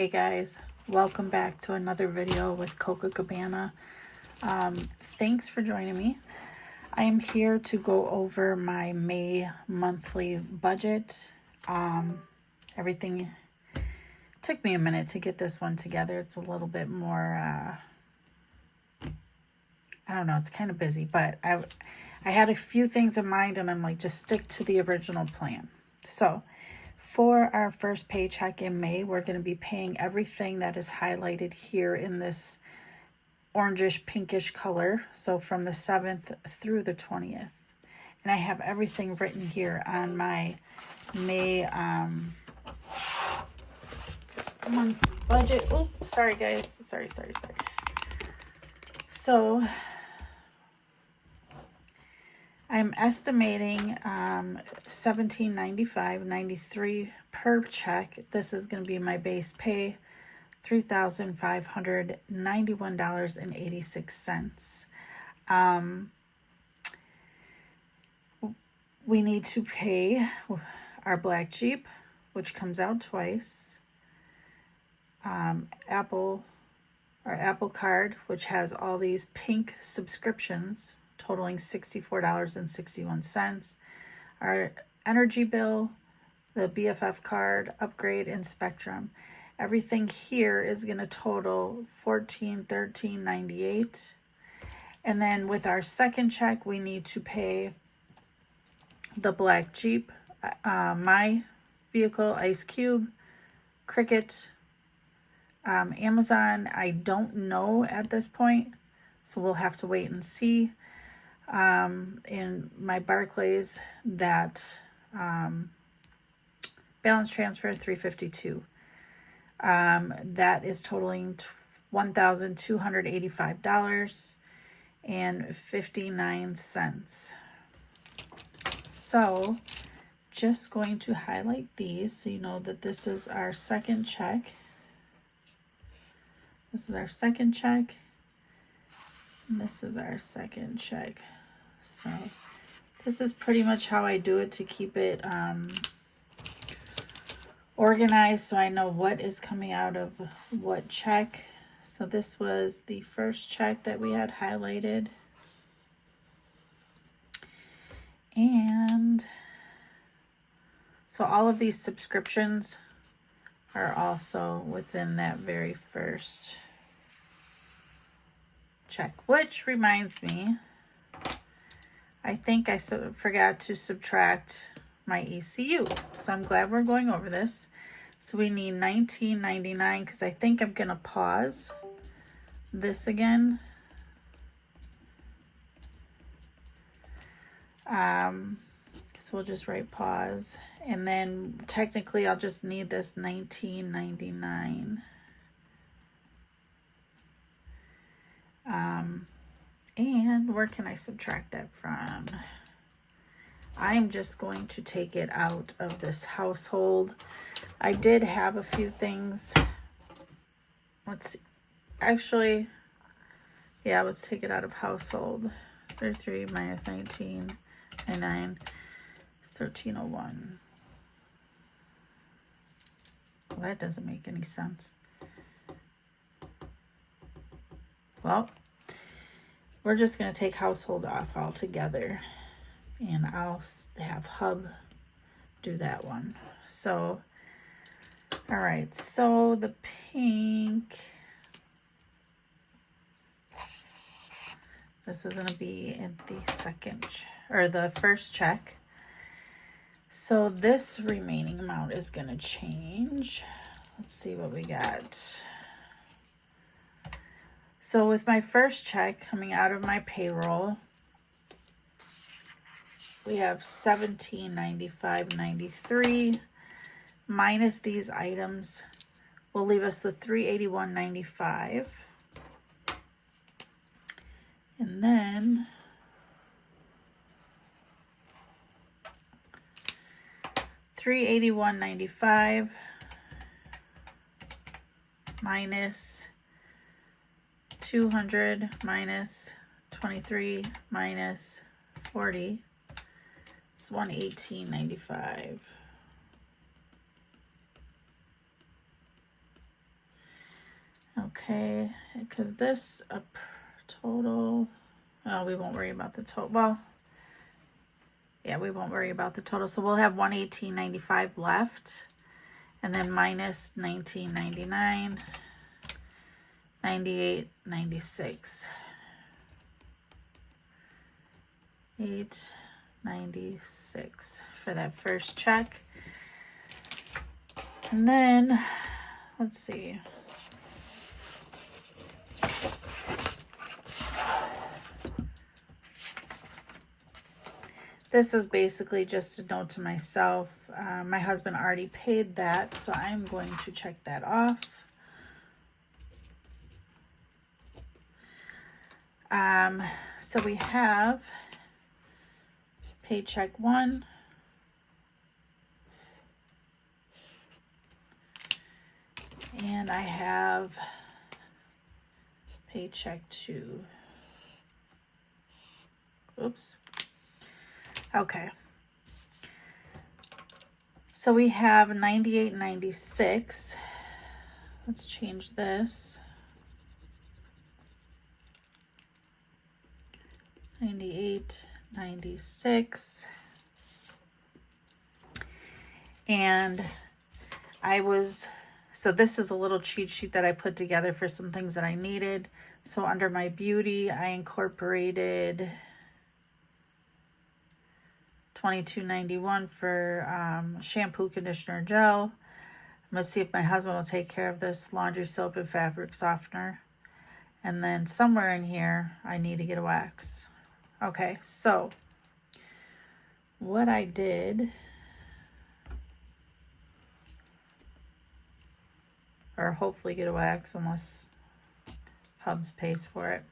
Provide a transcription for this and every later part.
Hey guys, welcome back to another video with Coca Cabana. Thanks for joining me. I am here to go over my May monthly budget. Everything took me a minute to get this one together. It's a little bit more, I don't know, it's kind of busy, but I had a few things in mind and I'm like, just stick to the original plan. So for our first paycheck in May, we're going to be paying everything that is highlighted here in this orangish pinkish color. So from the 7th through the 20th. And I have everything written here on my May monthly budget. Oh, sorry guys. Sorry. So I'm estimating $17.95.93 per check. This is going to be my base pay, $3,591.86. We need to pay our black Jeep, which comes out twice. Apple Card, which has all these pink subscriptions, totaling $64.61. Our energy bill, the BFF card, upgrade, and Spectrum. Everything here is going to total $1413.98. And then with our second check, we need to pay the black Jeep, my vehicle, Ice Cube, Cricket, Amazon. I don't know at this point, so we'll have to wait and see. In my Barclays, that balance transfer $352. That is totaling $1,285.59. So just going to highlight these so you know that this is our second check. This is our second check. And this is our second check. So this is pretty much how I do it to keep it organized, so I know what is coming out of what check. So this was the first check that we had highlighted. And so all of these subscriptions are also within that very first check, which reminds me, I think I forgot to subtract my ECU. So I'm glad we're going over this. So we need $19.99 because I think I'm going to pause this again. So we'll just write pause. And then technically I'll just need this $19.99. And where can I subtract that from? I'm just going to take it out of this household. I did have a few things. Let's see. Actually, yeah, let's take it out of household. 33 minus 19.99 is 1301. Well, that doesn't make any sense. Well, we're just going to take household off altogether. And I'll have Hub do that one. So, all right. So the pink, this is going to be in the second, or the first check. So this remaining amount is going to change. Let's see what we got. So with my first check coming out of my payroll, we have $17.95.93 minus these items will leave us with $381.95. And then $381.95 minus 200 minus 23 minus 40. It's $118.95. Okay, because this a total, oh, we won't worry about the total. Well, yeah, we won't worry about the total. So we'll have 118.95 left, and then minus 19.99, 98.96, 8.96 for that first check. And then let's see. This is basically just a note to myself. My husband already paid that, so I'm going to check that off. So we have paycheck 1, and I have paycheck 2. Oops. Okay. So we have 98.96. Let's change this. 98.96. And so this is a little cheat sheet that I put together for some things that I needed. So under my beauty, I incorporated $22.91 for shampoo, conditioner, gel. I'm going to see if my husband will take care of this laundry soap and fabric softener. And then somewhere in here, I need to get a wax. Okay, so what I did, or hopefully get a wax unless Hubs pays for it.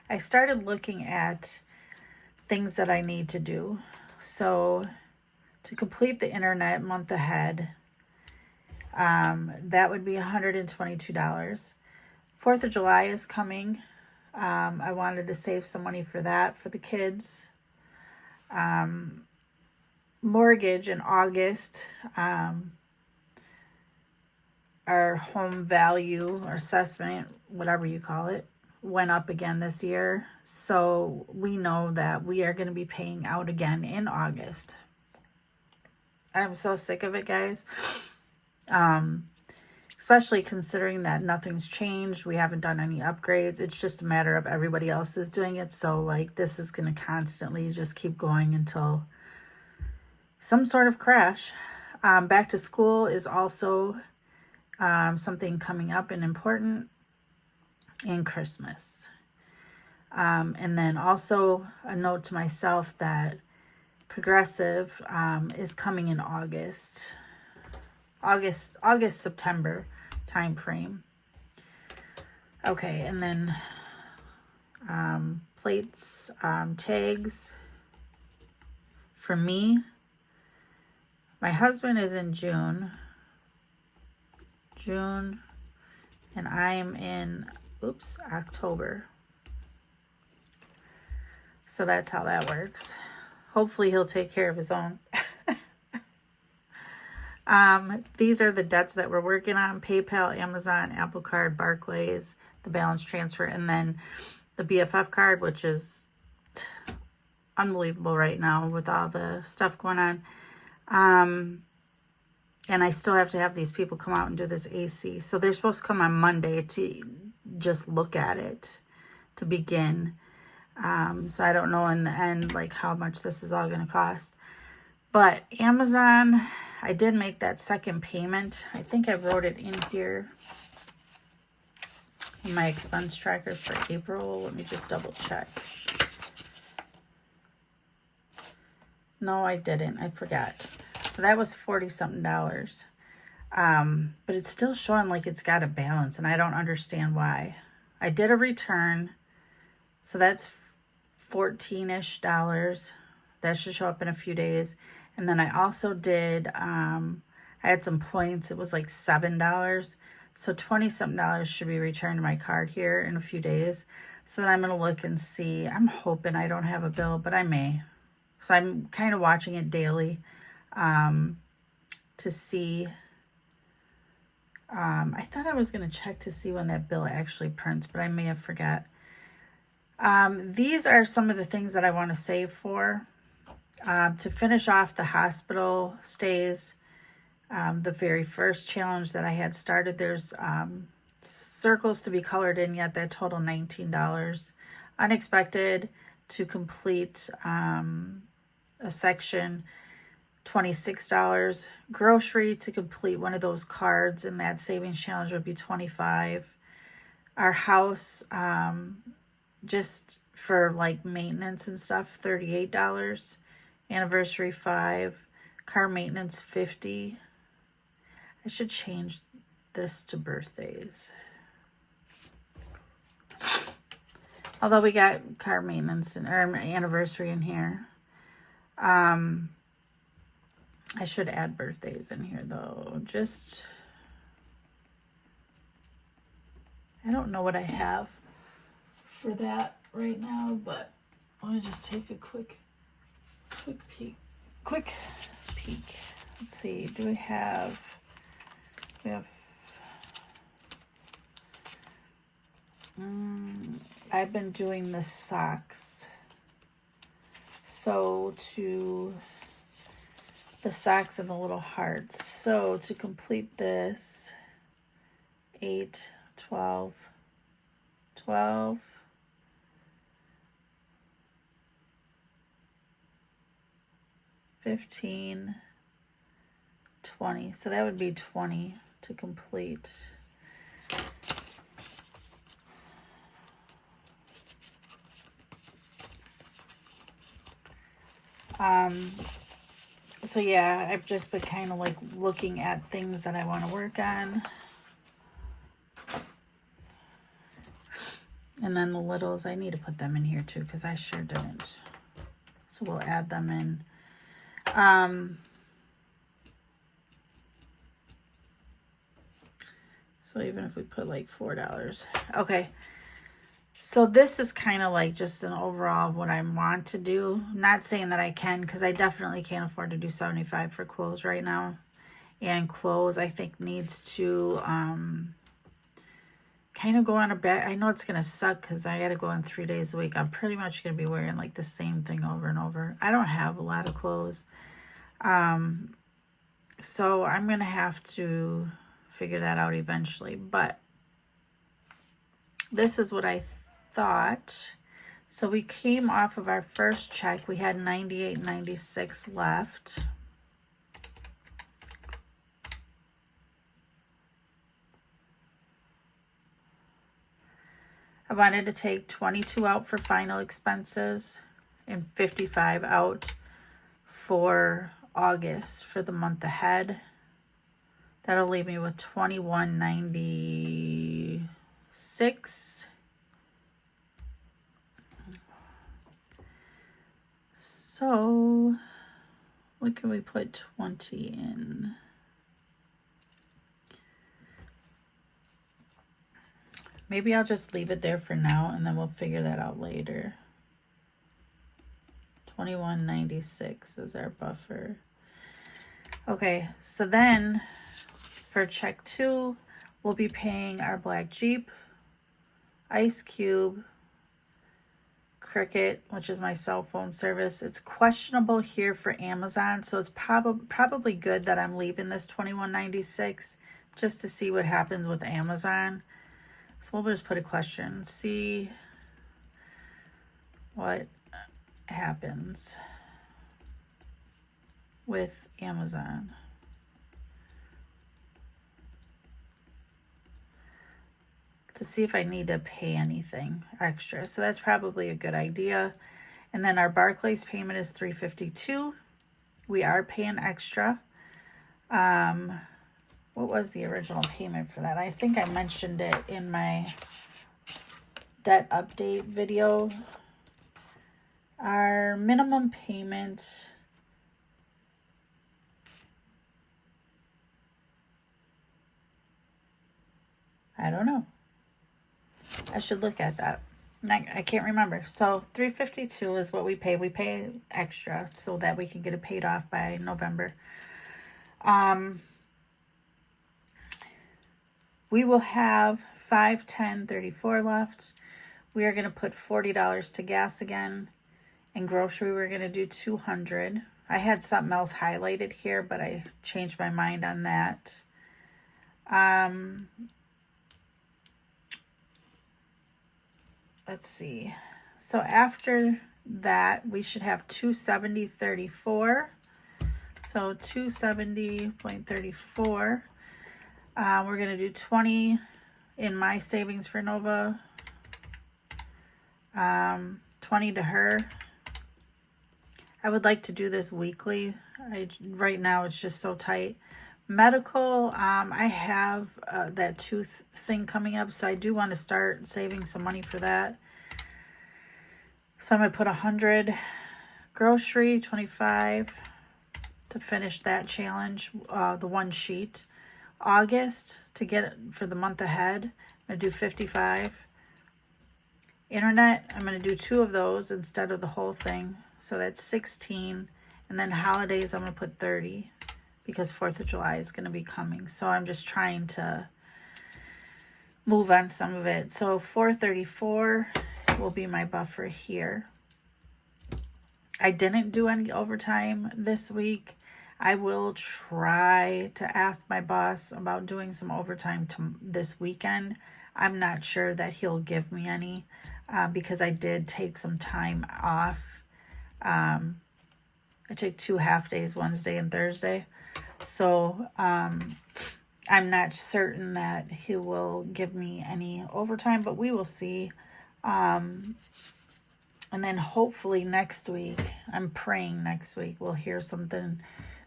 I started looking at things that I need to do. So to complete the internet month ahead, that would be $122. 4th of July is coming. I wanted to save some money for that, for the kids. Mortgage in August, our home value or assessment, whatever you call it, went up again this year. So we know that we are going to be paying out again in August. I'm so sick of it, guys. Especially considering that nothing's changed. We haven't done any upgrades. It's just a matter of everybody else is doing it. So like this is going to constantly just keep going until some sort of crash. Back to school is also something coming up and important, and Christmas. And then also a note to myself that Progressive is coming in August, September time frame. Okay, and then plates, tags for me. My husband is in June, and I am in, October. So that's how that works. Hopefully he'll take care of his own. These are the debts that we're working on: PayPal, Amazon, Apple Card, Barclays, the balance transfer, and then the BFF card, which is unbelievable right now with all the stuff going on. And I still have to have these people come out and do this AC. So they're supposed to come on Monday to just look at it to begin. So I don't know in the end, like, how much this is all going to cost. But Amazon, I did make that second payment. I think I wrote it in here in my expense tracker for April. Let me just double check. No, I didn't. I forgot. So that was $40-something. But it's still showing like it's got a balance, and I don't understand why. I did a return, so that's $14-ish. That should show up in a few days. And then I also did, I had some points. It was like $7. So $20-something should be returned to my card here in a few days. So then I'm going to look and see. I'm hoping I don't have a bill, but I may. So I'm kind of watching it daily to see I thought I was going to check to see when that bill actually prints, but I may have forgot. These are some of the things that I want to save for. To finish off the hospital stays, the very first challenge that I had started, there's circles to be colored in yet that total $19. Unexpected to complete a section, $26. Grocery to complete one of those cards in that savings challenge would be $25. Our house, just for like maintenance and stuff, $38. Anniversary, $5. Car maintenance, $50. I should change this to birthdays. Although we got car maintenance and or anniversary in here. I should add birthdays in here though. Just, I don't know what I have for that right now, but let me just take a quick peek. Let's see, we have I've been doing the socks. So to the socks and the little hearts. So to complete this, 8, 12, 12, 15, 20. So that would be 20 to complete. So yeah, I've just been kind of like looking at things that I want to work on. And then the littles, I need to put them in here too, because I sure didn't. So we'll add them in. So even if we put like $4. Okay. So this is kind of like just an overall of what I want to do. Not saying that I can, because I definitely can't afford to do $75 for clothes right now. And clothes, I think, needs to kind of go on a bit. I know it's going to suck because I got to go in 3 days a week. I'm pretty much going to be wearing like the same thing over and over. I don't have a lot of clothes. So I'm going to have to figure that out eventually. But this is what I thought. So we came off of our first check. We had $98.96 left. I wanted to take 22 out for final expenses and 55 out for August for the month ahead. That'll leave me with $21.96. So what can we put 20 in? Maybe I'll just leave it there for now and then we'll figure that out later. $21.96 is our buffer. Okay, so then for check 2, we'll be paying our Black Jeep, Ice Cube, Cricket, which is my cell phone service. It's questionable here for Amazon, so it's probably good that I'm leaving this $21.96 just to see what happens with Amazon. So we'll just put a question, see what happens with Amazon. To see if I need to pay anything extra. So that's probably a good idea. And then our Barclays payment is $352. We are paying extra. What was the original payment for that? I think I mentioned it in my debt update video. Our minimum payment, I don't know. I should look at that. I can't remember. So $352 is what we pay. We pay extra so that we can get it paid off by November. We will have 5, 10, 34 left. We are going to put $40 to gas again. And grocery, we're going to do 200. I had something else highlighted here, but I changed my mind on that. Let's see. So after that, we should have 270.34. So 270.34. We're going to do 20 in my savings for Nova. 20 to her. I would like to do this weekly. Right now it's just so tight. Medical, I have that tooth thing coming up, so I do want to start saving some money for that. So I'm going to put 100. Grocery, 25 to finish that challenge, the one sheet. August, to get it for the month ahead, I'm going to do 55. Internet, I'm going to do 2 of those instead of the whole thing. So that's 16. And then holidays, I'm going to put 30 because 4th of July is going to be coming. So I'm just trying to move on some of it. So 434 will be my buffer here. I didn't do any overtime this week. I will try to ask my boss about doing some overtime this weekend. I'm not sure that he'll give me any because I did take some time off. I took 2 half days, Wednesday and Thursday. So I'm not certain that he will give me any overtime, but we will see. And then hopefully next week, I'm praying next week we'll hear something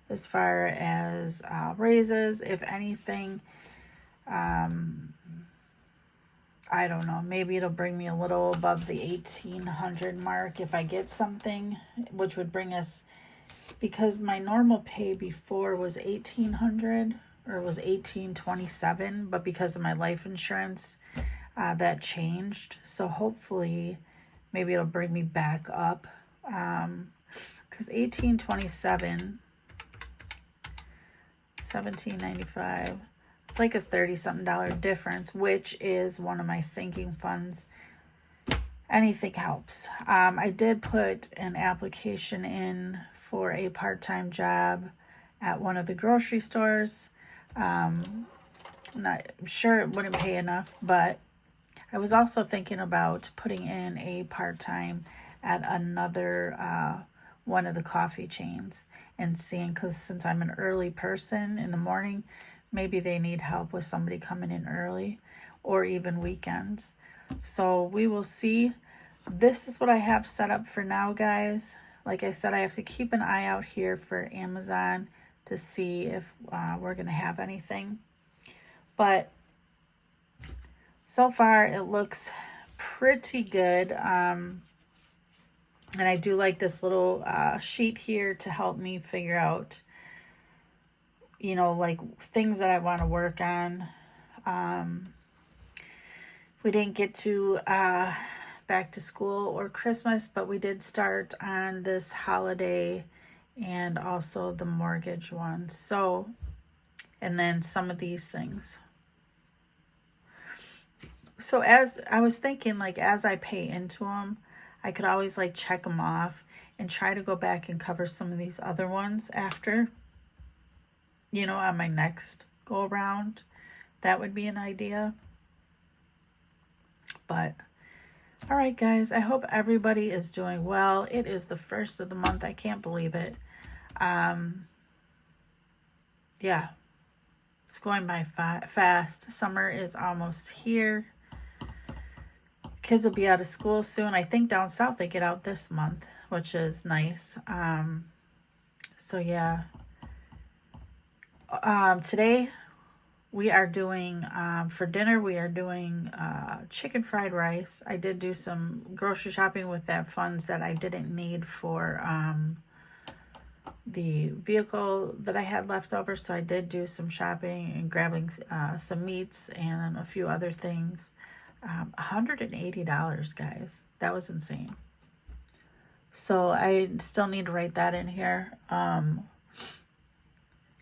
as far as raises. If anything, I don't know, maybe it'll bring me a little above the 1,800 mark if I get something, which would bring us, because my normal pay before was 1,800 or it was 1,827, but because of my life insurance, that changed. So hopefully maybe it'll bring me back up, because 1,827, 1,795, it's like a 30-something difference, which is one of my sinking funds. Anything helps. I did put an application in for a part-time job at one of the grocery stores. I'm not sure it wouldn't pay enough, but I was also thinking about putting in a part-time at another one of the coffee chains and seeing, because since I'm an early person in the morning, maybe they need help with somebody coming in early or even weekends. So we will see. This is what I have set up for now, guys. Like I said, I have to keep an eye out here for Amazon to see if we're going to have anything. But so far, it looks pretty good. And I do like this little sheet here to help me figure out, you know, like things that I want to work on. We didn't get to back to school or Christmas, but we did start on this holiday and also the mortgage one. So, and then some of these things. So as I was thinking, like, as I pay into them, I could always like check them off and try to go back and cover some of these other ones after, you know, on my next go around. That would be an idea. But all right, guys, I hope everybody is doing well. It is the 1st of the month. I can't believe it. Yeah, it's going by fast. Summer is almost here. Kids will be out of school soon. I think down south they get out this month, which is nice. So yeah. Today we are doing, for dinner, we are doing chicken fried rice. I did do some grocery shopping with that funds that I didn't need for the vehicle that I had left over. So I did do some shopping and grabbing some meats and a few other things. $180, guys. That was insane. So I still need to write that in here. And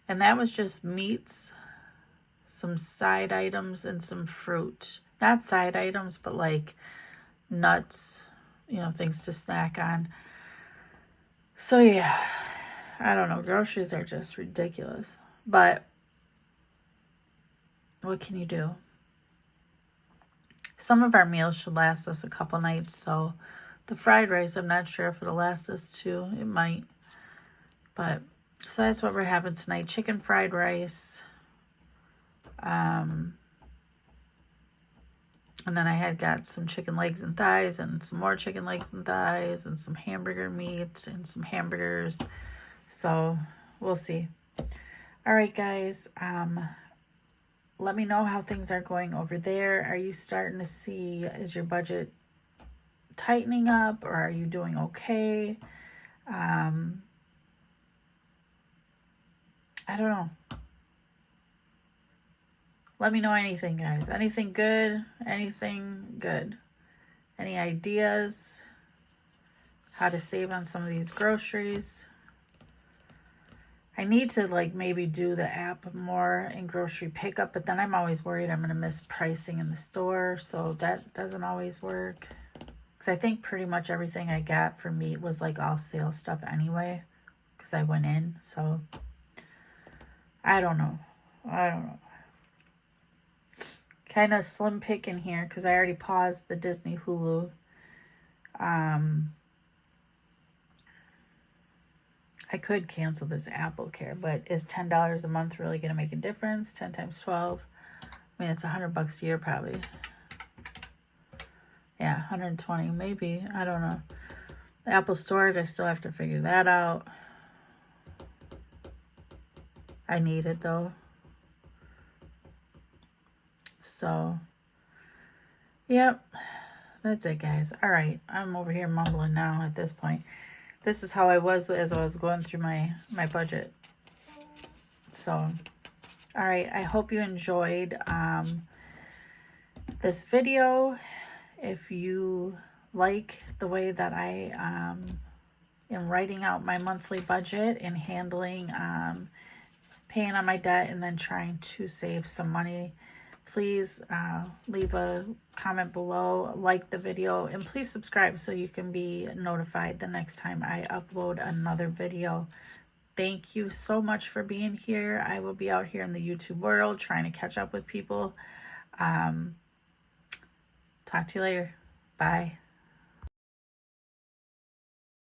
that was just meats, some side items, and some fruit. Not side items, but like nuts, you know, things to snack on. So yeah, I don't know. Groceries are just ridiculous. But what can you do? Some of our meals should last us a couple nights. So the fried rice, I'm not sure if it'll last us too. It might. But so that's what we're having tonight. Chicken fried rice. And then I had got some chicken legs and thighs and some more chicken legs and thighs and some hamburger meat and some hamburgers. So we'll see. All right, guys. Let me know how things are going over there. Are you starting to see, is your budget tightening up, or are you doing okay? I don't know. Let me know anything, guys. Anything good? Anything good? Any ideas? How to save on some of these groceries? I need to like maybe do the app more in grocery pickup, but then I'm always worried I'm going to miss pricing in the store. So that doesn't always work. Because I think pretty much everything I got for meat was like all sale stuff anyway. Because I went in. So I don't know. Kind of slim picking here because I already paused the Disney Hulu. I could cancel this Apple Care, but is $10 a month really going to make a difference? 10 times 12. I mean, it's $100 a year probably. Yeah, 120 maybe. I don't know. The Apple Store, I still have to figure that out. I need it though. So, yep. That's it, guys. All right. I'm over here mumbling now at this point. This is how I was as I was going through my budget. So, all right. I hope you enjoyed this video. If you like the way that I am writing out my monthly budget and handling paying on my debt and then trying to save some money, please leave a comment below, like the video, and please subscribe so you can be notified the next time I upload another video. Thank you so much for being here. I will be out here in the YouTube world trying to catch up with people. Talk to you later. Bye.